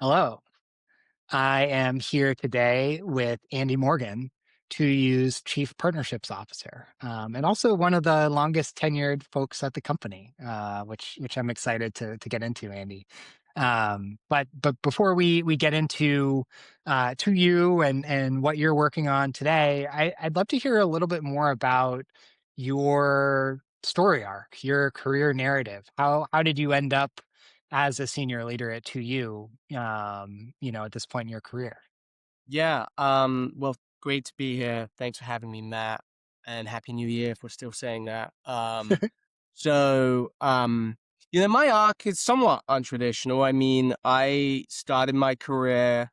Hello. I am here today with Andy Morgan, to use Chief Partnerships Officer, and also one of the longest tenured folks at the company, which I'm excited to get into, Andy. But before we get into to you and what you're working on today, I'd love to hear a little bit more about your story arc, your career narrative. How did you end up as a senior leader at 2U, at this point in your career? Yeah, well, great to be here. Thanks for having me, Matt, and Happy New Year if we're still saying that. So, my arc is somewhat untraditional. I mean, I started my career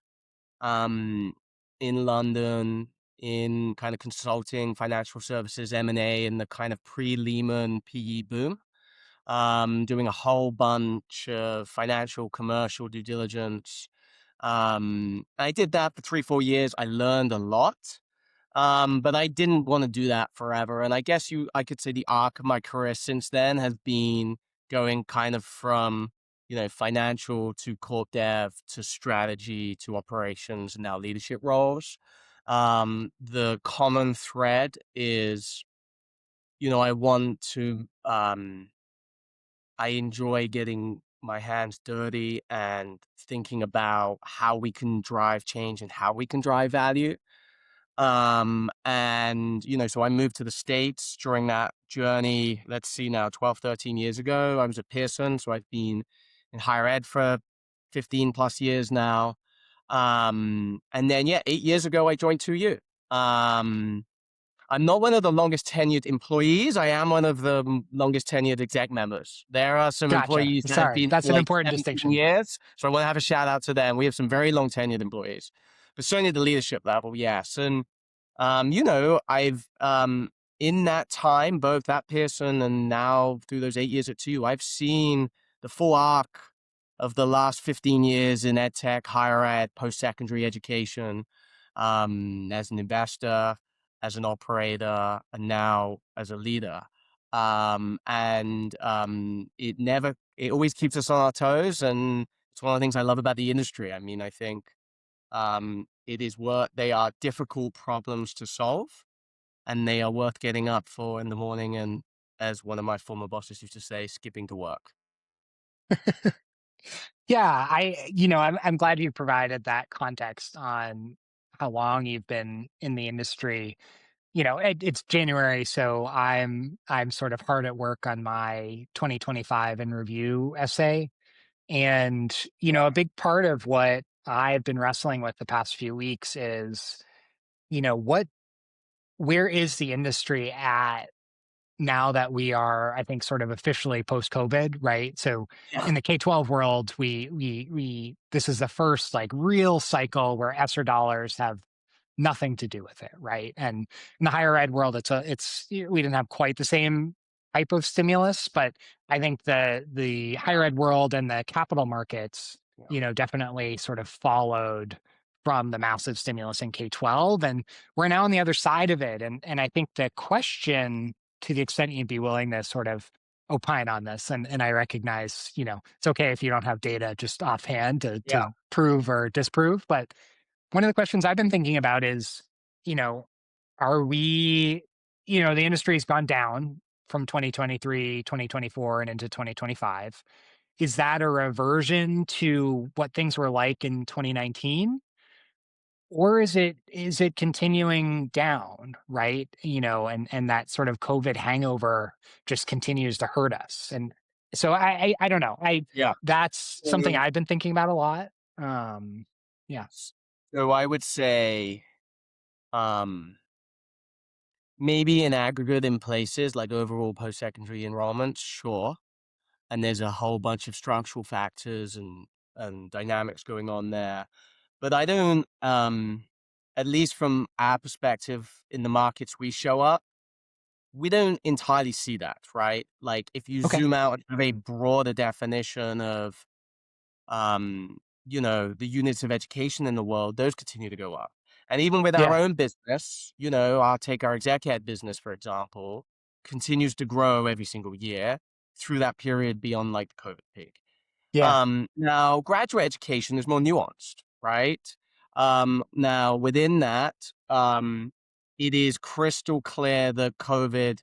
um, in London in kind of consulting, financial services, M&A, in the kind of pre-Lehman PE boom, doing a whole bunch of financial, commercial due diligence. I did that for 3, 4 years. I learned a lot. But I didn't want to do that forever. And I guess I could say the arc of my career since then has been going kind of from, financial to corp dev to strategy to operations and now leadership roles. The common thread is, I want to, I enjoy getting my hands dirty and thinking about how we can drive change and how we can drive value. So I moved to the States during that journey. Let's see now, 12, 13 years ago. I was at Pearson. So I've been in higher ed for 15 plus years now. And then, yeah, 8 years ago, I joined 2U. I'm not one of the longest tenured employees. I am one of the longest tenured exec members. There are some Gotcha. employees that have Sorry, been that's for an like important 17 distinction. years. So I want to have a shout out to them. We have some very long tenured employees, but certainly at the leadership level, yes. And, I've, in that time, both at Pearson and now through those 8 years at 2, I've seen the full arc of the last 15 years in ed tech, higher ed, post-secondary education, as an investor, as an operator, and now as a leader. It always keeps us on our toes. And it's one of the things I love about the industry. I mean, I think it is they are difficult problems to solve and they are worth getting up for in the morning. And as one of my former bosses used to say, skipping to work. Yeah, I'm glad you provided that context on how long you've been in the industry. It's January, so I'm sort of hard at work on my 2025 in review essay. And, a big part of what I've been wrestling with the past few weeks is, what where is the industry at now that we are, I think, sort of officially post-COVID, right? So Yeah. in the K-12 world, we this is the first like real cycle where ESSER dollars have nothing to do with it, right? And in the higher ed world, we didn't have quite the same type of stimulus, but I think the higher ed world and the capital markets, Yeah. definitely sort of followed from the massive stimulus in K-12, and we're now on the other side of it. And I think the question, to the extent you'd be willing to sort of opine on this, and I recognize, it's okay if you don't have data just offhand Yeah. to prove or disprove, but one of the questions I've been thinking about is, you know, are we, the industry's gone down from 2023, 2024, and into 2025. Is that a reversion to what things were like in 2019? Or is it continuing down, right? And that sort of COVID hangover just continues to hurt us. And so I don't know. I Yeah. That's something So I've been thinking about a lot. Yeah. so I would say, um, maybe in aggregate in places like overall post-secondary enrollments, sure. And there's a whole bunch of structural factors and dynamics going on there. But I don't, at least from our perspective in the markets we show up, we don't entirely see that, right? Like if you Okay. zoom out and have a broader definition of, the units of education in the world, those continue to go up. And even with our Yeah. own business, I'll take our exec ed business, for example, continues to grow every single year through that period beyond like the COVID peak. Yeah. Now, graduate education is more nuanced, right? Now, within that, it is crystal clear that COVID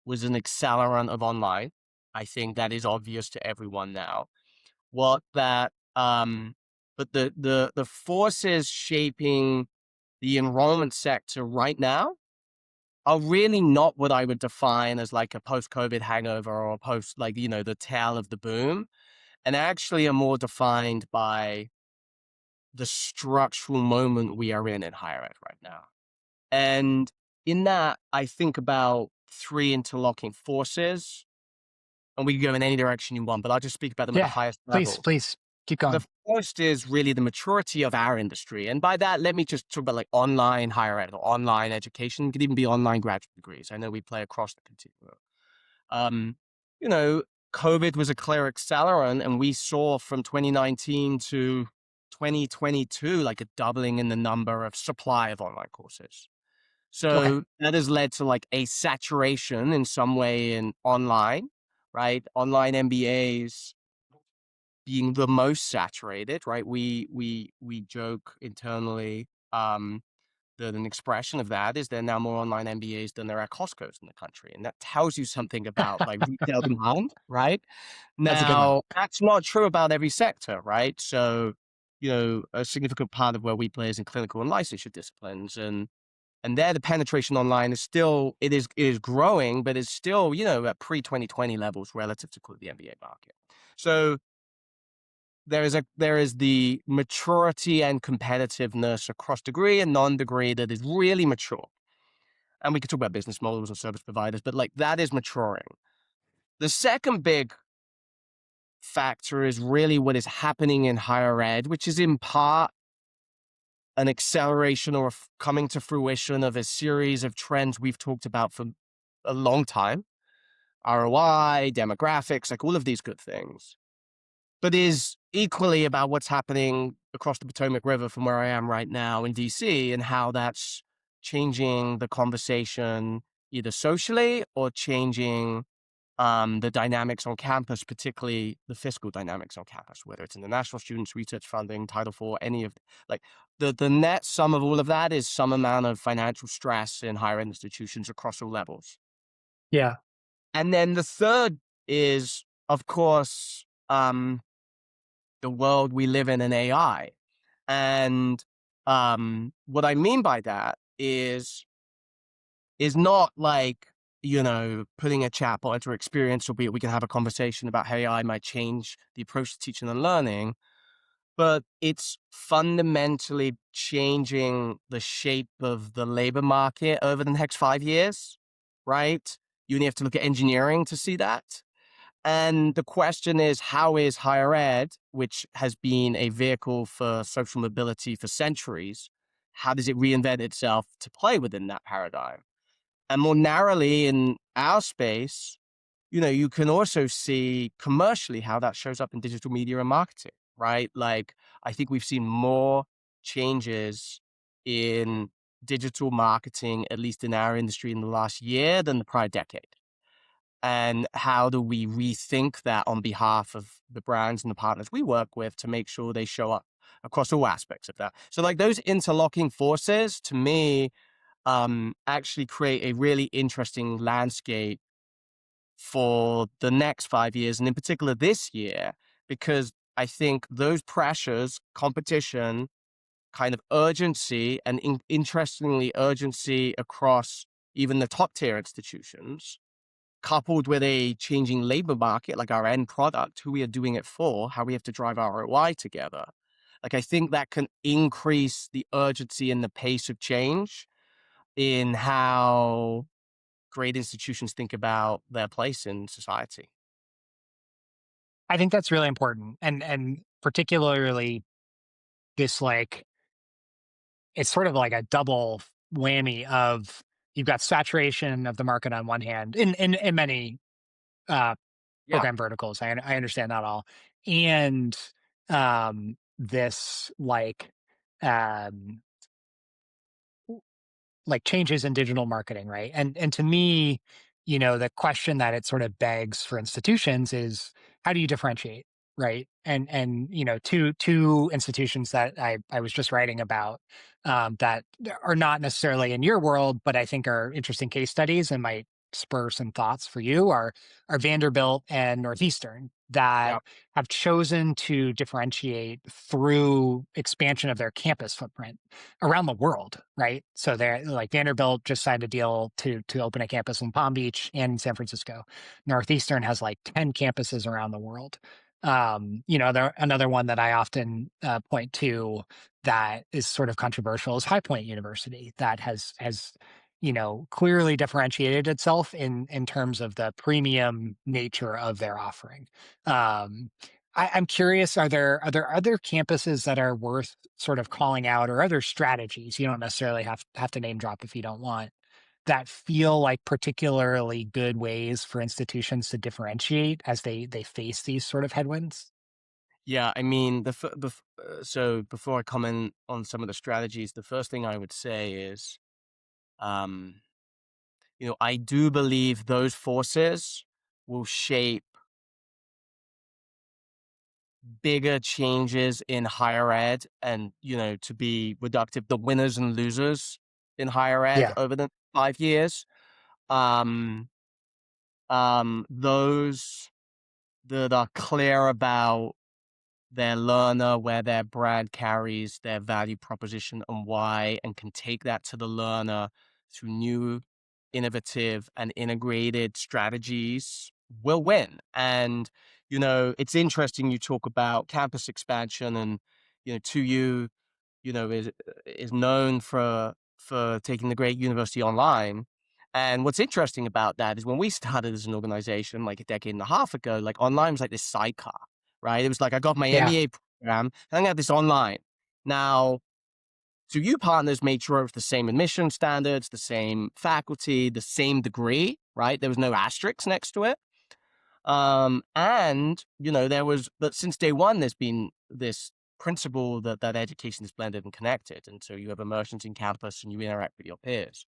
was an accelerant of online. I think that is obvious to everyone now. What that, but the forces shaping the enrollment sector right now are really not what I would define as like a post-COVID hangover or a post, like, the tail of the boom, and actually are more defined by the structural moment we are in higher ed right now. And in that, I think about three interlocking forces, and we can go in any direction you want, but I'll just speak about them at the Yeah. highest Please, level. please keep The going. first is really the maturity of our industry. And by that, let me just talk about like online higher ed or online education. It could even be online graduate degrees. I know we play across the continuum. Um, you know, COVID was a clear accelerant, and we saw from 2019 to 2022, like a doubling in the number of supply of online courses. Okay. So that has led to like a saturation in some way in online, right? Online MBAs being the most saturated, right? We joke internally that an expression of that is there are now more online MBAs than there are Costco's in the country, and that tells you something about like retail demand, right? That's a good one. Now that's not true about every sector, right? So a significant part of where we play is in clinical and licensure disciplines, and there the penetration online is still it is growing, but it's still at pre 2020 levels relative to the MBA market. So there is the maturity and competitiveness across degree and non-degree that is really mature. And we could talk about business models and service providers, but like that is maturing. The second big factor is really what is happening in higher ed, which is in part an acceleration or coming to fruition of a series of trends we've talked about for a long time. ROI, demographics, like all of these good things, but is equally about what's happening across the Potomac River from where I am right now in DC and how that's changing the conversation either socially or changing the dynamics on campus, particularly the fiscal dynamics on campus, whether it's international students, research funding, Title IV, any of like the net sum of all of that is some amount of financial stress in higher ed institutions across all levels. Yeah. And then the third is, of course, the world we live in AI. And what I mean by that is not like, putting a chatbot into experience, albeit we can have a conversation about how AI might change the approach to teaching and learning, but it's fundamentally changing the shape of the labor market over the next 5 years, right? You only have to look at engineering to see that. And the question is, how is higher ed, which has been a vehicle for social mobility for centuries, how does it reinvent itself to play within that paradigm? And more narrowly in our space, you can also see commercially how that shows up in digital media and marketing, right? Like, I think we've seen more changes in digital marketing, at least in our industry in the last year than the prior decade. And how do we rethink that on behalf of the brands and the partners we work with to make sure they show up across all aspects of that? So like those interlocking forces to me actually create a really interesting landscape for the next 5 years, and in particular this year, because I think those pressures, competition, kind of urgency, and interestingly, urgency across even the top tier institutions, coupled with a changing labor market, like our end product, who we are doing it for, how we have to drive ROI together. Like, I think that can increase the urgency and the pace of change in how great institutions think about their place in society. I think that's really important. And particularly this like it's sort of like a double whammy of you've got saturation of the market on one hand in many uh Yeah. program verticals. I understand not all. And this um like changes in digital marketing, right? And to me, the question that it sort of begs for institutions is how do you differentiate? right? And two institutions that I was just writing about, that are not necessarily in your world, but I think are interesting case studies and might spur some thoughts for you, are Vanderbilt and Northeastern, Yeah. that have chosen to differentiate through expansion of their campus footprint around the world, right? So they're like Vanderbilt just signed a deal to open a campus in Palm Beach and in San Francisco. Northeastern has like 10 campuses around the world. Another one that I often point to that is sort of controversial is High Point University, that has clearly differentiated itself in terms of the premium nature of their offering. Um, I'm curious, are there other campuses that are worth sort of calling out, or other strategies? You don't necessarily have to name drop if you don't want, that feel like particularly good ways for institutions to differentiate as they face these sort of headwinds? Yeah, I mean, so before I comment on some of the strategies, the first thing I would say is, um, I do believe those forces will shape bigger changes in higher ed and, to be reductive, the winners and losers in higher ed Yeah, over the 5 years. Um, those that are clear about their learner, where their brand carries their value proposition and why, and can take that to the learner through new, innovative, and integrated strategies will win. And, it's interesting you talk about campus expansion and, 2U, is known for taking the great university online. And what's interesting about that is when we started as an organization like a decade and a half ago, like online was like this sidecar, right? It was like I got my yeah, MBA program and I got this online. Now, so you partners made sure it was the same admission standards, the same faculty, the same degree, right? There was no asterisks next to it. And but since day one, there's been this principle that education is blended and connected. And so you have immersions in campus and you interact with your peers.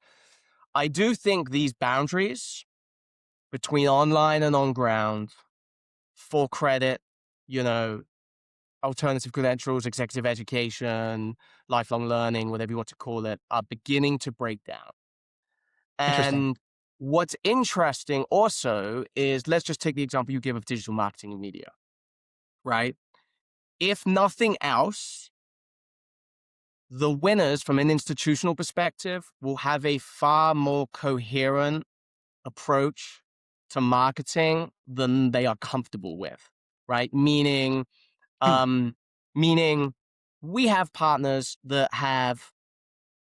I do think these boundaries between online and on ground, full credit, you know, alternative credentials, executive education, lifelong learning, whatever you want to call it, are beginning to break down. interesting. And what's interesting also is, let's just take the example you give of digital marketing and media, right? If nothing else, the winners from an institutional perspective will have a far more coherent approach to marketing than they are comfortable with, right? Hmm. Um, meaning we have partners that have,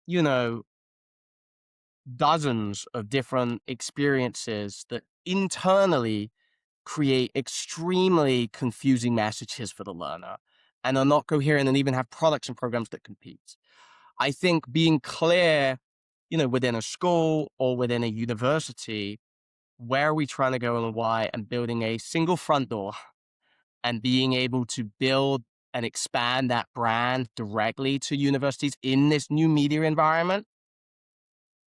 you know, dozens of different experiences that internally create extremely confusing messages for the learner and are not coherent and even have products and programs that compete. I think being clear, within a school or within a university, where are we trying to go and why, and building a single front door and being able to build and expand that brand directly to universities in this new media environment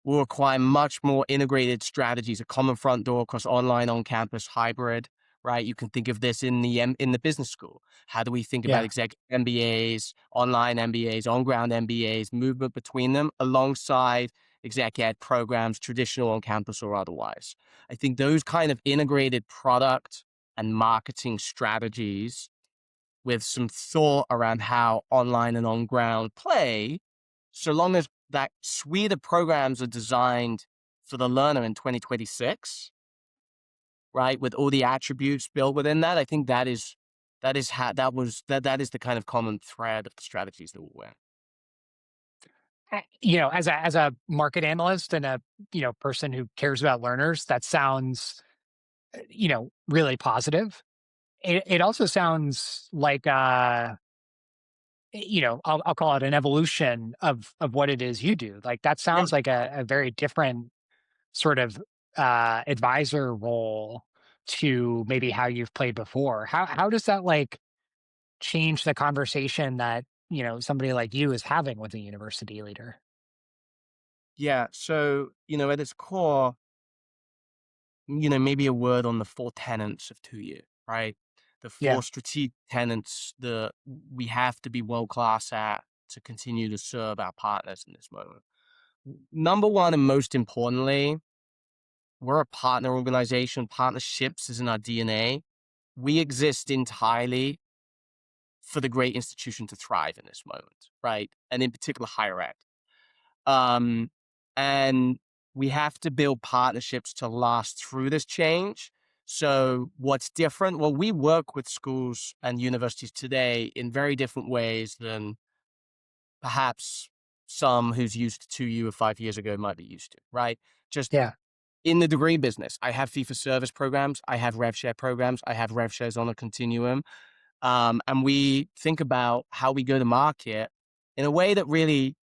will require much more integrated strategies, a common front door across online, on campus, hybrid, right? You can think of this in the business school. How do we think about Yeah. exec MBAs, online MBAs, on ground MBAs, movement between them alongside exec ed programs, traditional on campus or otherwise? I think those kind of integrated product and marketing strategies with some thought around how online and on ground play, so long as that suite of programs are designed for the learner in 2026, right? With all the attributes built within that, I think that is the kind of common thread of the strategies that will win. As a market analyst and a person who cares about learners, that sounds really positive. It also sounds like I'll call it an evolution of what it is you do. Like that Yeah. sounds like a very different sort of advisor role to maybe how you've played before. How does that like change the conversation that somebody like you is having with a university leader? Yeah. So, at its core, maybe a word on the four tenets of 2U, right? the Yeah. 4 strategic tenets that we have to be world class at to continue to serve our partners in this moment. Number one, and most importantly, we're a partner organization. Partnerships is in our DNA. We exist entirely for the great institution to thrive in this moment, right? And in particular, higher ed. Um, and we have to build partnerships to last through this change. So what's different? Well, we work with schools and universities today in very different ways than perhaps some who's used to you 5 years ago might be used to, right? Just Yeah. in the degree business, I have fee for service programs, I have rev share programs, I have rev shares on a continuum. And we think about how we go to market in a way that really,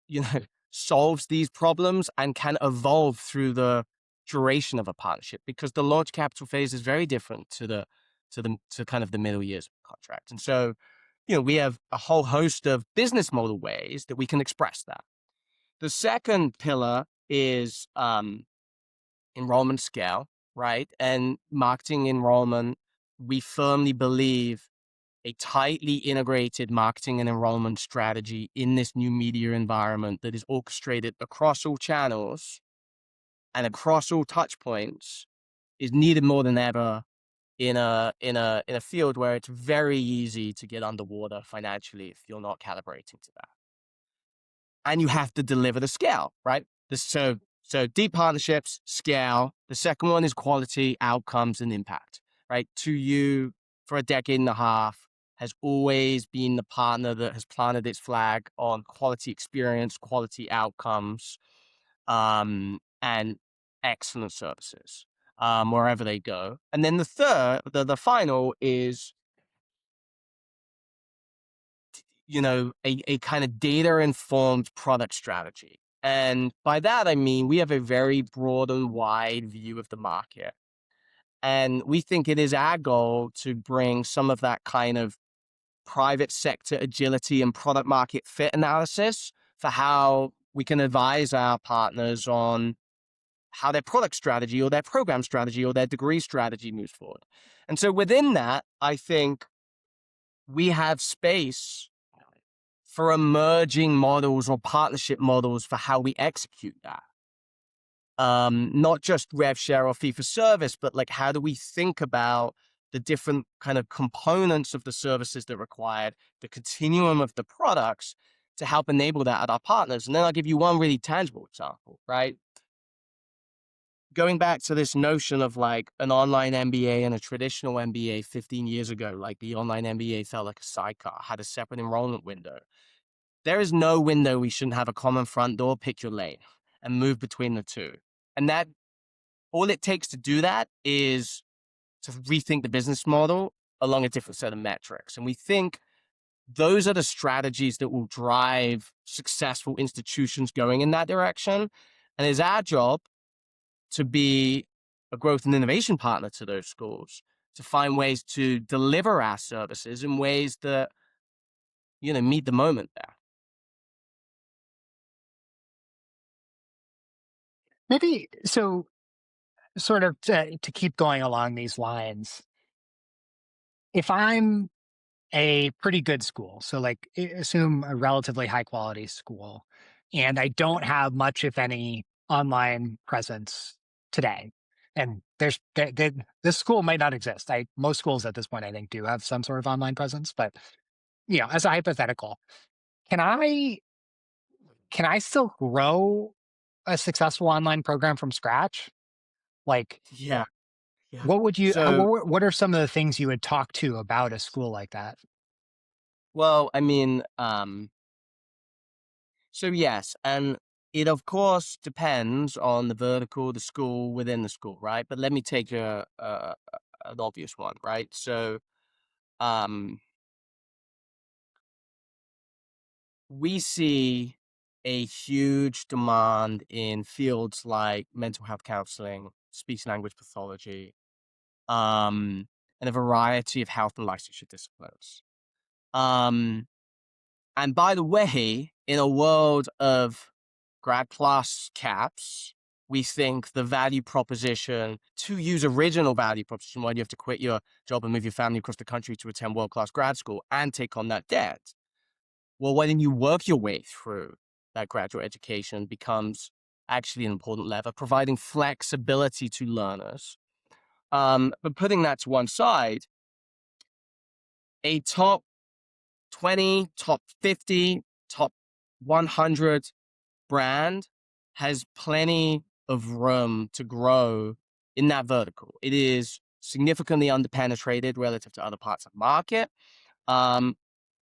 you know, solves these problems and can evolve through the duration of a partnership, because the launch capital phase is very different to kind of the middle years of the contract. And so, we have a whole host of business model ways that we can express that. The second pillar is enrollment scale, right? And marketing enrollment. We firmly believe a tightly integrated marketing and enrollment strategy in this new media environment that is orchestrated across all channels and across all touch points is needed more than ever in a field where it's very easy to get underwater financially if you're not calibrating to that. And you have to deliver the scale, right? So deep partnerships, scale. The second one is quality, outcomes, and impact, right? 2U for a decade and a half has always been the partner that has planted its flag on quality experience, quality outcomes, and excellent services, wherever they go. And then the final is, a kind of data informed product strategy. And by that, I mean, we have a very broad and wide view of the market. And we think it is our goal to bring some of that kind of private sector agility and product market fit analysis for how we can advise our partners on how their product strategy or their program strategy or their degree strategy moves forward. And so within that, I think we have space for emerging models or partnership models for how we execute that. Not just rev share or fee for service, but like, how do we think about the different kind of components of the services that are required, the continuum of the products to help enable that at our partners. And then I'll give you one really tangible example, right? Going back to this notion of like an online MBA and a traditional MBA 15 years ago, like the online MBA felt like a sidecar, had a separate enrollment window. There is no window we shouldn't have a common front door, pick your lane and move between the two. And that all it takes to do that is to rethink the business model along a different set of metrics. And we think those are the strategies that will drive successful institutions going in that direction. And it's our job to be a growth and innovation partner to those schools, to find ways to deliver our services in ways that, meet the moment there. Maybe so, sort of to keep going along these lines, if I'm a pretty good school, so like assume a relatively high quality school, and I don't have much, if any, online presence today. And this school might not exist. Most schools at this point, I think, do have some sort of online presence. But as a hypothetical, can I can I still grow a successful online program from scratch? Like, Yeah. Yeah. what would you? So, What are some of the things you would talk to about a school like that? well, I mean, so yes, and it of course depends on the vertical, the school within the school, right? But let me take an obvious one, right? So, um, we see a huge demand in fields like mental health counseling, speech language pathology, and a variety of health and licensure disciplines. Um, and by the way, in a world of grad plus caps, we think the value proposition to use original value proposition, why do you have to quit your job and move your family across the country to attend world-class grad school and take on that debt? Well, when you work your way through that graduate education becomes actually an important lever, providing flexibility to learners. But putting that to one side, a top 20, top 50, top 100 brand has plenty of room to grow in that vertical. It is significantly underpenetrated relative to other parts of the market. Um,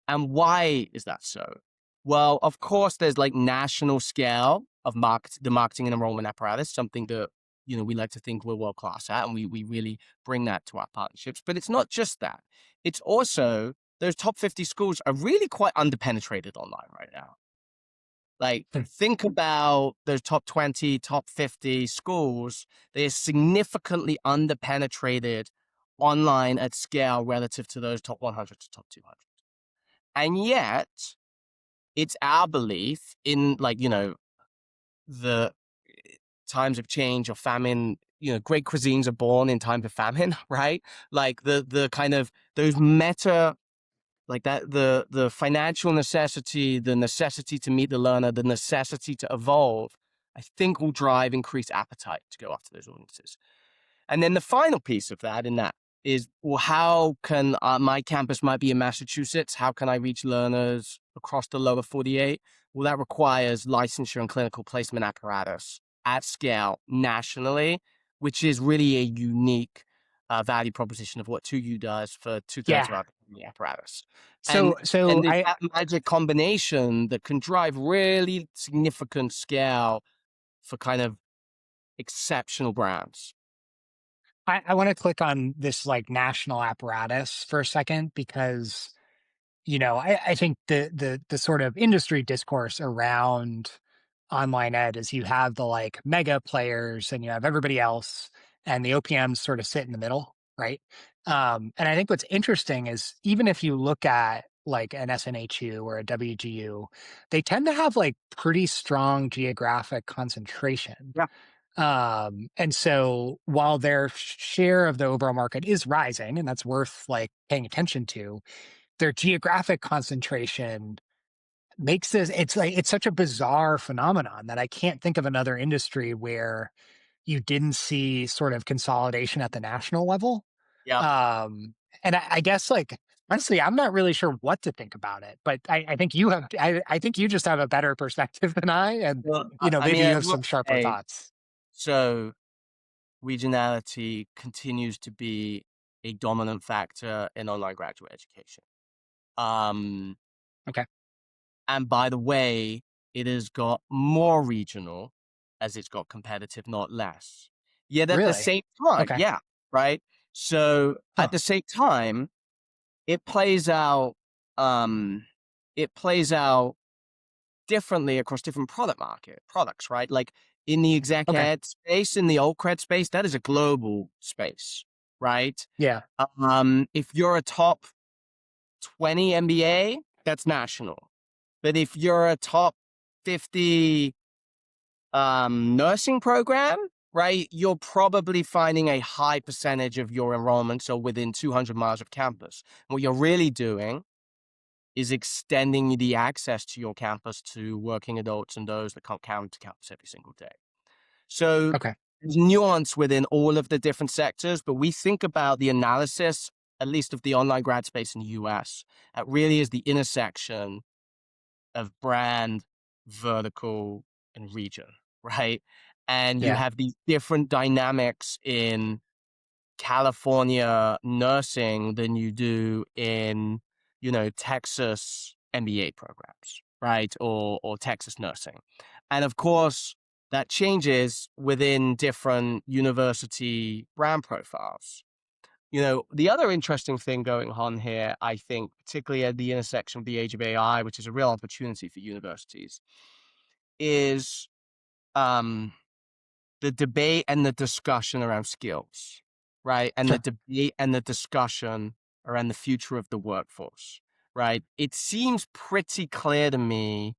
and why is that so? Well, of course, there's like national scale of the marketing and enrollment apparatus, something that we like to think we're world class at, and we really bring that to our partnerships. But it's not just that; it's also those top 50 schools are really quite underpenetrated online right now. Like, Hmm. think about those top 20, top 50 schools. They are significantly underpenetrated online at scale relative to those top 100 to top 200. And yet, it's our belief in, like, the times of change or famine, great cuisines are born in times of famine, right? Like the kind of those meta, like that, the financial necessity, the necessity to meet the learner, the necessity to evolve, I think will drive increased appetite to go after those audiences. And then the final piece of that in that is, well, how can my campus might be in Massachusetts? How can I reach learners across the lower 48? Well, that requires licensure and clinical placement apparatus at scale nationally, which is really a unique value proposition of what 2U does for two-thirds of Yeah. our apparatus. And So there's that magic combination that can drive really significant scale for kind of exceptional brands. I want to click on this like national apparatus for a second because I think the sort of industry discourse around online ed is you have the like mega players and you have everybody else, and the OPMs sort of sit in the middle, right? And I think what's interesting is even if you look at like an SNHU or a WGU, they tend to have like pretty strong geographic concentration. Yeah. And so while their share of the overall market is rising, and that's worth like paying attention to, their geographic concentration makes this it's such a bizarre phenomenon that I can't think of another industry where you didn't see sort of consolidation at the national level. Yeah. Um, and I guess like honestly, I'm not really sure what to think about it, but I think you have I think you just have a better perspective than I, and Well, I maybe mean, you I have will some sharper say, thoughts. so regionality continues to be a dominant factor in online graduate education. Um, Okay. and by the way, it has got more regional as it's got competitive, not less. Yet at the Really? same time, Okay. yeah, right? So at Huh. the same time, it plays out, um, it plays out differently across different products, right? Like in the exec Okay. ed space, in the old cred space, that is a global space, right? Yeah. If you're a top 20 MBA, that's national. But if you're a top 50 nursing program, right, you're probably finding a high percentage of your enrollments are within 200 miles of campus. What you're really doing is extending the access to your campus to working adults and those that can't come to campus every single day. So Okay. there's nuance within all of the different sectors, but we think about the analysis, at least of the online grad space in the US, that really is the intersection of brand, vertical, and region, right? And you Yeah. have these different dynamics in California nursing than you do in, Texas MBA programs, right? Or Texas nursing. And of course, that changes within different university brand profiles. The other interesting thing going on here, I think, particularly at the intersection of the age of AI, which is a real opportunity for universities, is um, the debate and the discussion around skills, right? And the Sure. debate and the discussion around the future of the workforce, right? It seems pretty clear to me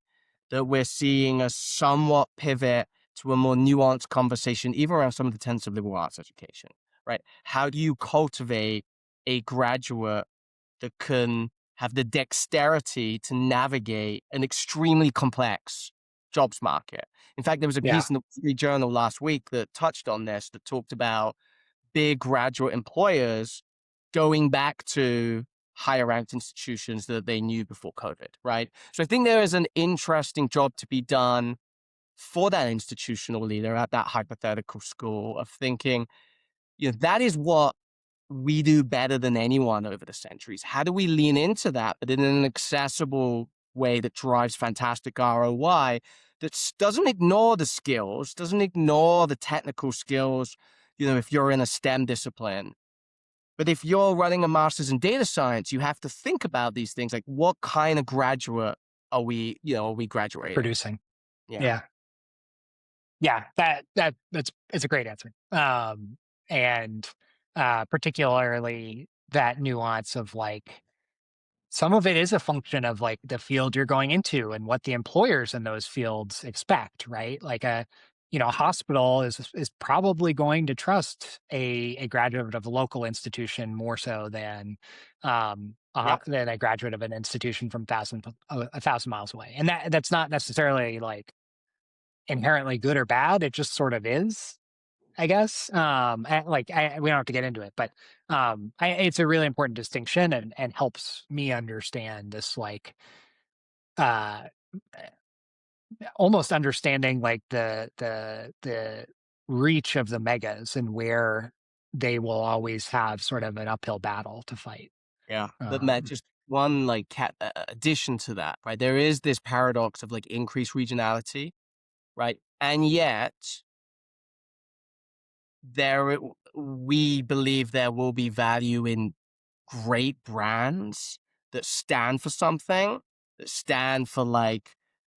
that we're seeing a somewhat pivot to a more nuanced conversation, even around some of the tenets of liberal arts education, right? How do you cultivate a graduate that can have the dexterity to navigate an extremely complex jobs market? In fact, there was a Yeah. piece in the Wall Street Journal last week that touched on this, that talked about big graduate employers going back to higher ranked institutions that they knew before COVID, right? So I think there is an interesting job to be done for that institutional leader at that hypothetical school of thinking, that is what we do better than anyone over the centuries. How do we lean into that, but in an accessible way that drives fantastic ROI, that doesn't ignore the skills, doesn't ignore the technical skills, if you're in a STEM discipline. But if you're running a master's in data science, you have to think about these things, like what kind of graduate are we graduating? Producing. Yeah. Yeah. Yeah. That's it's a great answer. And particularly that nuance of like some of it is a function of like the field you're going into and what the employers in those fields expect, right? Like a hospital is probably going to trust a graduate of a local institution more so than Yep. than a graduate of an institution from 1,000 miles away. And that's not necessarily like inherently good or bad. It just sort of is, I guess. We don't have to get into it, but it's a really important distinction and helps me understand this like uh, almost understanding like the reach of the megas and where they will always have sort of an uphill battle to fight. Yeah. But Matt, Um, just one like addition to that, right? There is this paradox of like increased regionality, right? And yet there we believe there will be value in great brands that stand for something, that stand for like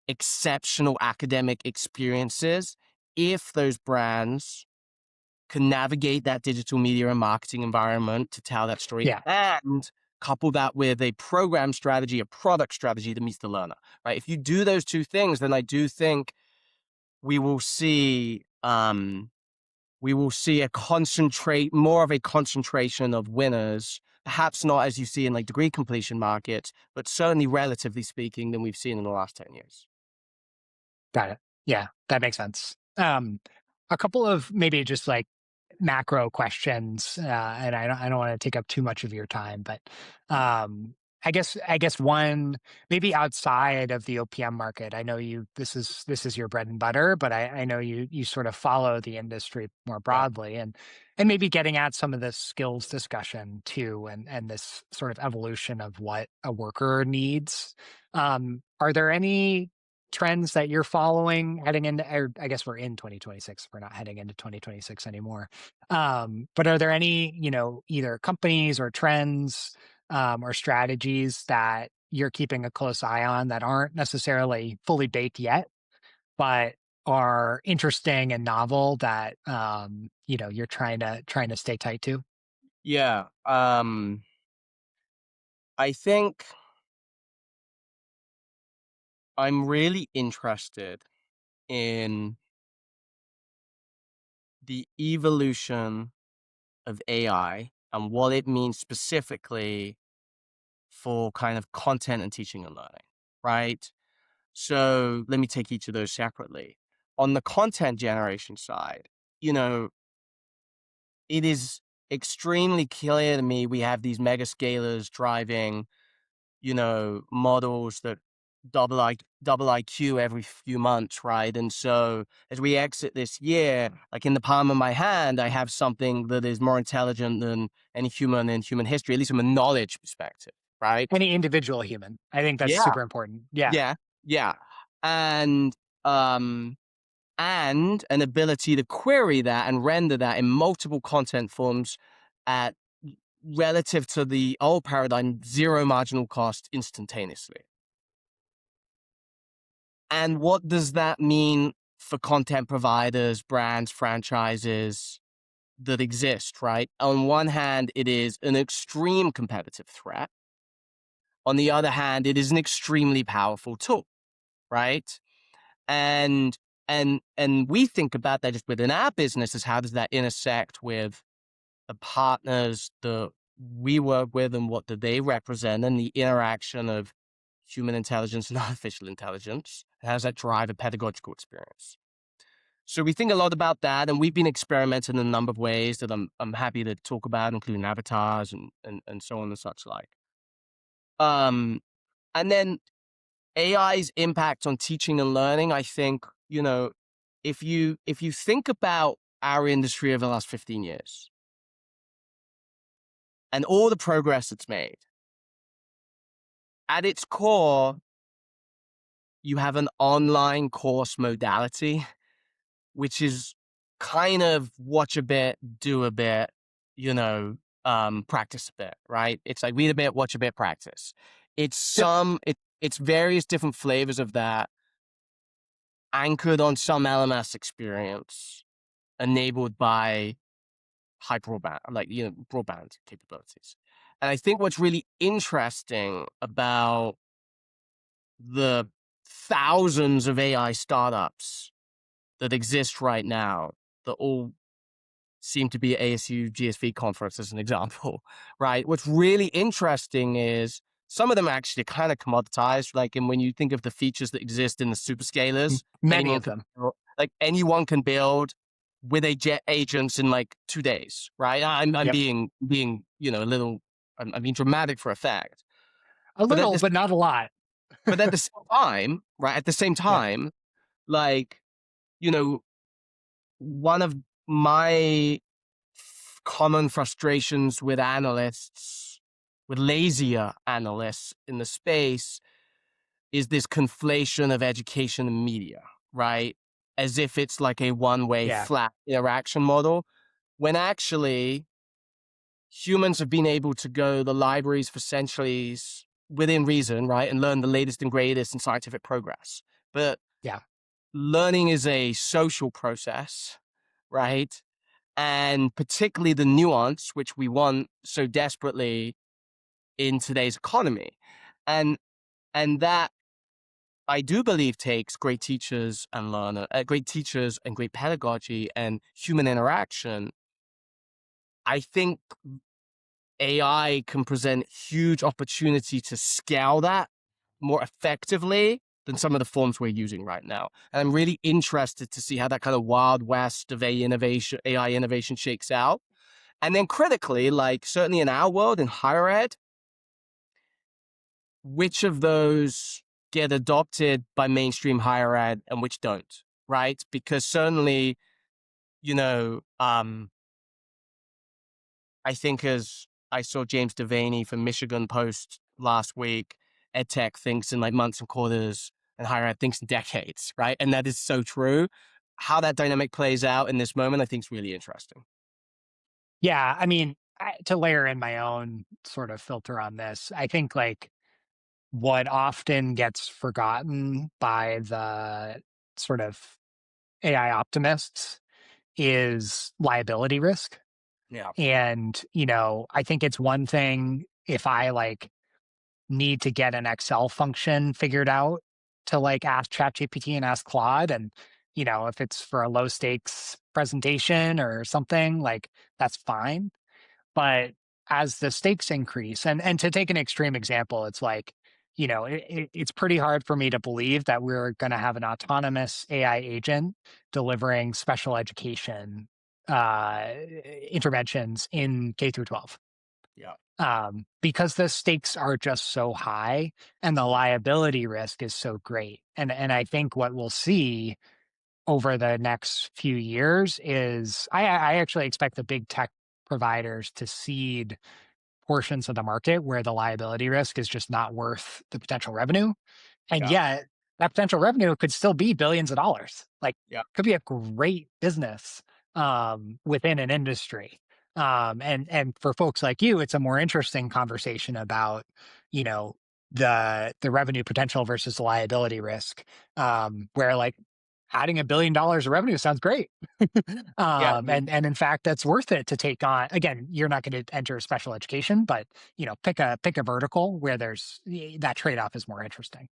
exceptional academic experiences, if those brands can navigate that digital media and marketing environment to tell that story, yeah, and couple that with a program strategy, a product strategy that meets the learner, right? If you do those two things, then I do think we will see more of a concentration of winners, perhaps not as you see in like degree completion markets, but certainly relatively speaking than we've seen in the last 10 years. got it. Yeah, that makes sense. A couple of maybe just like macro questions, and I don't want to take up too much of your time, but I guess one maybe outside of the OPM market. I know you this is your bread and butter, but I know you sort of follow the industry more Yeah. broadly and maybe getting at some of this skills discussion too, and this sort of evolution of what a worker needs. Are there any trends that you're following heading into, or I guess we're in 2026, we're not heading into 2026 anymore, but are there any, either companies or trends, or strategies that you're keeping a close eye on that aren't necessarily fully baked yet, but are interesting and novel that you're trying to stay tight to? Yeah. I think I'm really interested in the evolution of AI and what it means specifically for kind of content and teaching and learning, right? So let me take each of those separately. On the content generation side, you know, it is extremely clear to me we have these mega scalers driving, models that double IQ every few months, right? And so as we exit this year, like in the palm of my hand, I have something that is more intelligent than any human in human history, at least from a knowledge perspective, right? Any individual human, I think that's Yeah, super important. Yeah. yeah, yeah. And um and an ability to query that and render that in multiple content forms at relative to the old paradigm, zero marginal cost instantaneously. And what does that mean for content providers, brands, franchises that exist, right? On one hand, it is an extreme competitive threat. On the other hand, it is an extremely powerful tool, right? And And we think about that just within our business as how does that intersect with the partners that we work with and what do they represent and the interaction of human intelligence and artificial intelligence. How does that drive a pedagogical experience? So we think a lot about that, and we've been experimenting in a number of ways that I'm happy to talk about, including avatars and so on and such like. Um, and then AI's impact on teaching and learning, I think, if you think about our industry over the last 15 years and all the progress it's made, at its core, you have an online course modality, which is kind of watch a bit, do a bit, practice a bit, right? It's like read a bit, watch a bit, practice. Yep. It's various different flavors of that anchored on some LMS experience enabled by high broadband, broadband capabilities. And I think what's really interesting about the thousands of AI startups that exist right now that all seem to be at ASU GSV conference as an example, right? What's really interesting is some of them actually kind of commoditized. And when you think of the features that exist in the superscalers, Many anyone of can them. anyone can build with a jet agents in like 2 days, right? I'm Yep. being a little I'm being dramatic for effect, A but at little, this but not a lot. but at the same time, right? At the same Yeah. time, like you know, one of my common frustrations with analysts, with lazier analysts in the space, is this conflation of education and media, right? As if it's like a one-way Yeah. flat interaction model, when actually humans have been able to go to the libraries for centuries within reason, right? And learn the latest and greatest in scientific progress. But Yeah. learning is a social process, right? And particularly the nuance, which we want so desperately in today's economy. And and that I do believe takes great teachers and great pedagogy and human interaction. I think AI can present huge opportunity to scale that more effectively than some of the forms we're using right now. And I'm really interested to see how that kind of wild west of AI innovation shakes out. And then critically, like certainly in our world, in higher ed, which of those get adopted by mainstream higher ed and which don't, right? Because certainly, you know, um, I think as I saw James Devaney from Michigan post last week, EdTech thinks in like months and quarters and higher ed thinks in decades, right? And that is so true. How that dynamic plays out in this moment, I think is really interesting. Yeah. I mean, to layer in my own sort of filter on this, I think like what often gets forgotten by the sort of AI optimists is liability risk. Yeah. And, I think it's one thing if I like need to get an Excel function figured out to like ask ChatGPT and ask Claude. And, if it's for a low stakes presentation or something, like that's fine. But as the stakes increase, and to take an extreme example, it's like, it's pretty hard for me to believe that we're going to have an autonomous AI agent delivering special education uh, interventions in K through 12, Yeah. because the stakes are just so high and the liability risk is so great. And I think what we'll see over the next few years is I actually expect the big tech providers to seed portions of the market where the liability risk is just not worth the potential revenue. And Yeah. yet that potential revenue could still be billions of dollars. Like Yeah. could be a great business within an industry. And for folks like you, it's a more interesting conversation about, you know, the revenue potential versus the liability risk. Where like adding $1 billion of revenue sounds great. Yeah. And in fact, that's worth it to take on. Again, you're not going to enter special education, but pick a vertical where there's that trade off is more interesting.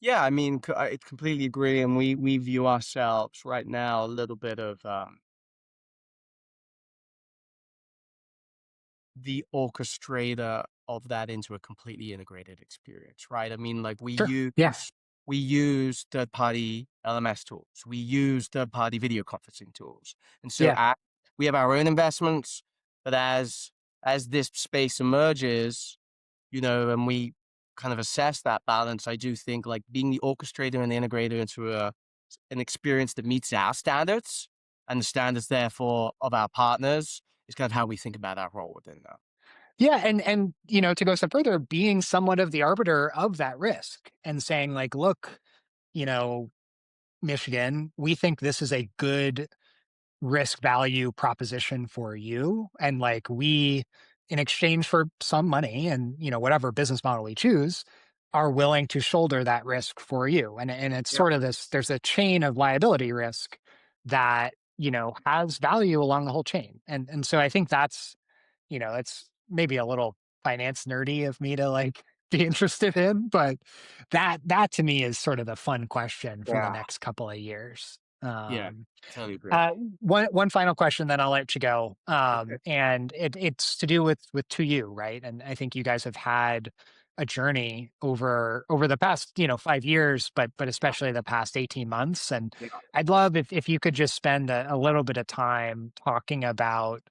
Yeah, I mean, I completely agree, and we view ourselves right now a little bit of the orchestrator of that into a completely integrated experience, right? I mean, like Sure. Yeah. we use third-party LMS tools, we use third-party video conferencing tools, and so Yeah. we have our own investments, but as this space emerges, and we kind of assess that balance, I do think like being the orchestrator and the integrator into an experience that meets our standards and the standards, therefore, of our partners is kind of how we think about our role within that. Yeah, and to go a step further, being somewhat of the arbiter of that risk and saying like, look, you know, Michigan, we think this is a good risk value proposition for you, and like we, in exchange for some money and whatever business model we choose, are willing to shoulder that risk for you. And it's Yeah. sort of this, there's a chain of liability risk that has value along the whole chain. And so I think that's, it's maybe a little finance nerdy of me to like be interested in, but that to me is sort of the fun question for the Yeah. next couple of years. Yeah. um Totally agree. uh, one final question, then I'll let you go. Okay. And it's to do with 2U, right? And I think you guys have had a journey over the past 5 years, but Yeah. especially the past 18 months. And Yeah. I'd love if you could just spend a little bit of time talking about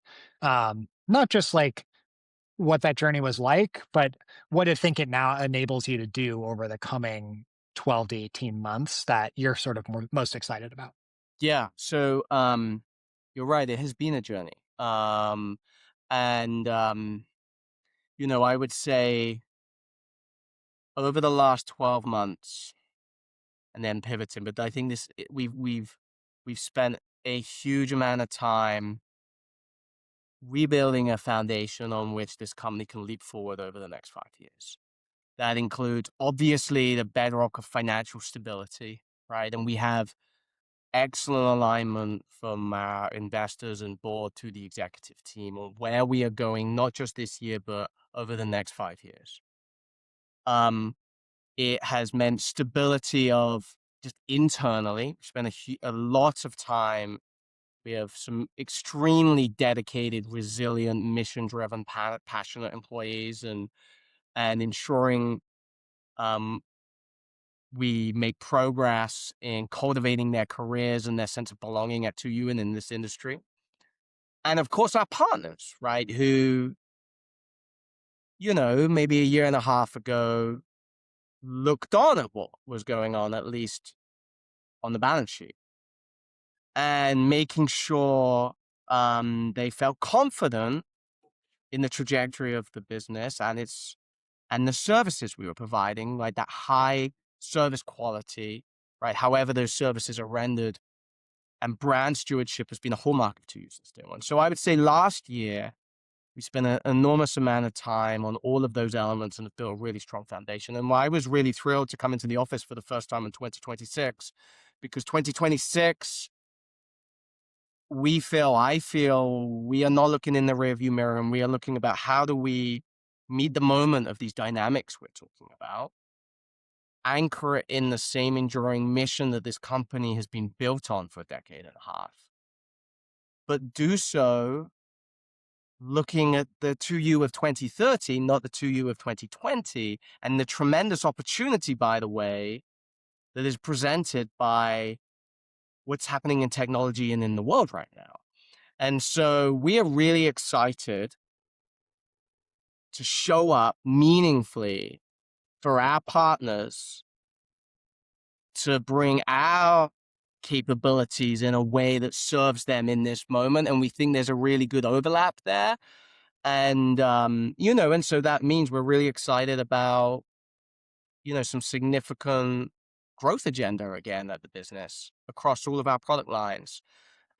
not just like what that journey was like, but what I think it now enables you to do over the coming 12 to 18 months that you're sort of most excited about. Yeah. So, you're right. It has been a journey. And, I would say over the last 12 months and then pivoting, but I think we've spent a huge amount of time rebuilding a foundation on which this company can leap forward over the next 5 years. That includes obviously the bedrock of financial stability, right? And we have excellent alignment from our investors and board to the executive team on where we are going, not just this year, but over the next 5 years. Um, it has meant stability of just internally. We spent a lot of time. We have some extremely dedicated, resilient, mission-driven, passionate employees, and ensuring um, we make progress in cultivating their careers and their sense of belonging at 2U and in this industry. And of course, our partners, right? Who, maybe a year and a half ago looked on at what was going on, at least on the balance sheet, and making sure they felt confident in the trajectory of the business and the services we were providing, like that high service quality, right? However, those services are rendered, and brand stewardship has been a hallmark of 2U since day one. So I would say last year we spent an enormous amount of time on all of those elements and have built a really strong foundation. And I was really thrilled to come into the office for the first time in 2026, because 2026, I feel we are not looking in the rearview mirror, and we are looking about how do we meet the moment of these dynamics we're talking about, anchor it in the same enduring mission that this company has been built on for a decade and a half, but do so looking at the 2U of 2030, not the 2U of 2020, and the tremendous opportunity, by the way, that is presented by what's happening in technology and in the world right now. And so we are really excited to show up meaningfully for our partners, to bring our capabilities in a way that serves them in this moment. And we think there's a really good overlap there. And so that means we're really excited about, some significant growth agenda again at the business across all of our product lines.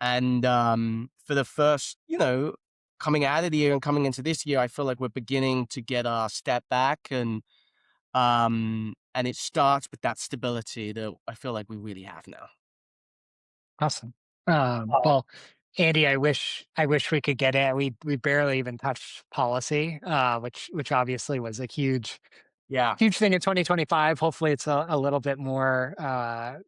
And for the first, coming out of the year and coming into this year, I feel like we're beginning to get our step back, and it starts with that stability that I feel like we really have now. Awesome. Well, Andy, I wish we could get in. We barely even touched policy, which obviously was a huge Yeah. huge thing in 2025. Hopefully, it's a little bit more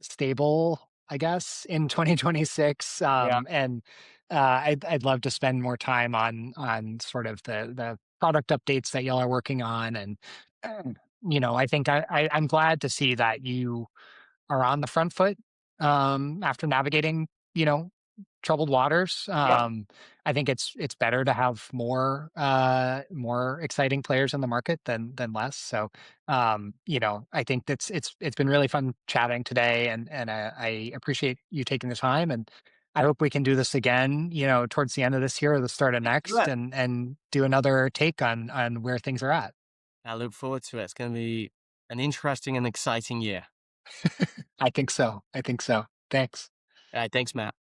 stable, I guess, in 2026. Yeah. And I'd love to spend more time on sort of the product updates that y'all are working on. And I think I'm glad to see that you are on the front foot after navigating, troubled waters. Yeah. I think it's better to have more exciting players in the market than less. So I think it's been really fun chatting today, and I appreciate you taking the time, and I hope we can do this again, towards the end of this year or the start of Let's do next, it. and do another take on where things are at. I look forward to it. It's going to be an interesting and exciting year. I think so. I think so. Thanks. All right. Thanks, Matt.